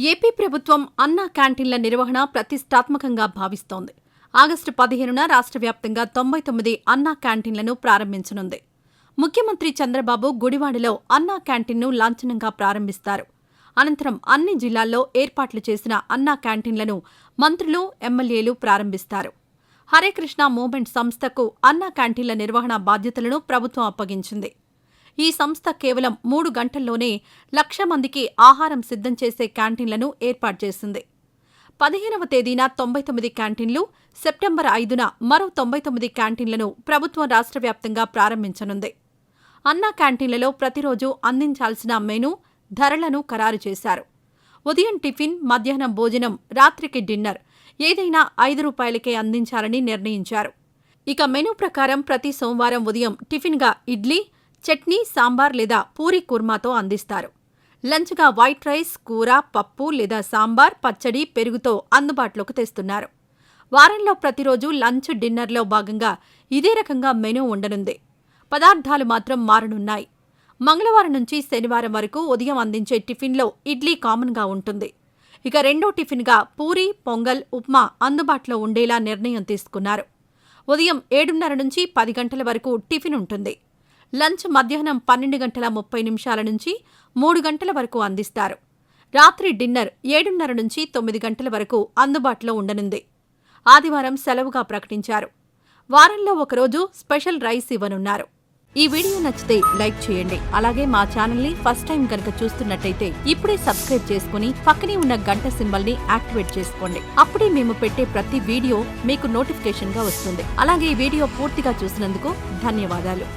AP ప్రభుత్వం అన్నా క్యాంటీన్ల నిర్వహణ ప్రతిష్టాత్మకంగా భావిస్తోంది. ఆగస్టు 15న రాష్ట్ర వ్యాప్తంగా 99 అన్నా క్యాంటీన్లను ప్రారంభించనుంది. ముఖ్యమంత్రి చంద్రబాబు గుడివాడలో అన్నా క్యాంటీన్ను లాంఛనంగా ప్రారంభిస్తారు. అనంతరం అన్ని జిల్లాల్లో ఏర్పాట్లు చేసిన అన్నా క్యాంటీన్లను మంత్రులు, ఎమ్మెల్యేలు ప్రారంభిస్తారు. హరేకృష్ణ మూవ్మెంట్ సంస్థకు అన్నా క్యాంటీన్ల నిర్వహణ బాధ్యతలను ప్రభుత్వం అప్పగించింది. ఈ సంస్థ కేవలం 3 గంటల్లోనే 1,00,000 మందికి ఆహారం సిద్ధం చేసే క్యాంటీన్లను ఏర్పాటు చేసింది. 15వ తేదీన 99 క్యాంటీన్లు, సెప్టెంబర్ 5న మరో 99 క్యాంటీన్లను ప్రభుత్వం రాష్ట్ర వ్యాప్తంగా ప్రారంభించనుంది. అన్నా క్యాంటీన్లలో ప్రతిరోజు అందించాల్సిన మెనూ, ధరలను ఖరారు చేశారు. ఉదయం టిఫిన్, మధ్యాహ్నం భోజనం, రాత్రికి డిన్నర్ ఏదైనా ₹5కే అందించాలని నిర్ణయించారు. ఇక మెనూ ప్రకారం ప్రతి సోమవారం ఉదయం టిఫిన్గా ఇడ్లీ, చట్నీ, సాంబార్ లేదా పూరీ కుర్మాతో అందిస్తారు. లంచ్గా వైట్ రైస్, కూర, పప్పు లేదా సాంబార్, పచ్చడి, పెరుగుతో అందుబాటులోకి తెస్తున్నారు. వారంలో ప్రతిరోజు లంచ్, డిన్నర్లో భాగంగా ఇదే రకంగా మెనూ ఉండనుంది. పదార్థాలు మాత్రం మారనున్నాయి. మంగళవారం నుంచి శనివారం వరకు ఉదయం అందించే టిఫిన్లో ఇడ్లీ కామన్గా ఉంటుంది. ఇక రెండో టిఫిన్గా పూరీ, పొంగల్, ఉప్మా అందుబాటులో ఉండేలా నిర్ణయం తీసుకున్నారు. ఉదయం 7:30 నుంచి 10 గంటల వరకు టిఫిన్ ఉంటుంది. లంచ్ మధ్యాహ్నం 12:30 నుంచి 3 గంటల వరకు అందిస్తారు. రాత్రి డిన్నర్ 7:30 నుంచి 9 గంటల వరకు అందుబాటులో ఉండనుంది. ఆదివారం సెలవుగా ప్రకటించారు. వారంలో ఒకరోజు స్పెషల్ రైస్ ఇవ్వనున్నారు. ఈ వీడియో నచ్చితే లైక్ చేయండి. అలాగే మా ఛానల్ని ఫస్ట్ టైం కనుక చూస్తున్నట్టయితే ఇప్పుడే సబ్స్క్రైబ్ చేసుకుని పక్కనే ఉన్న గంట సింబల్ని యాక్టివేట్ చేసుకోండి. అప్పుడే మేము పెట్టే ప్రతి వీడియో మీకు నోటిఫికేషన్గా వస్తుంది. అలాగే ఈ వీడియో పూర్తిగా చూసినందుకు ధన్యవాదాలు.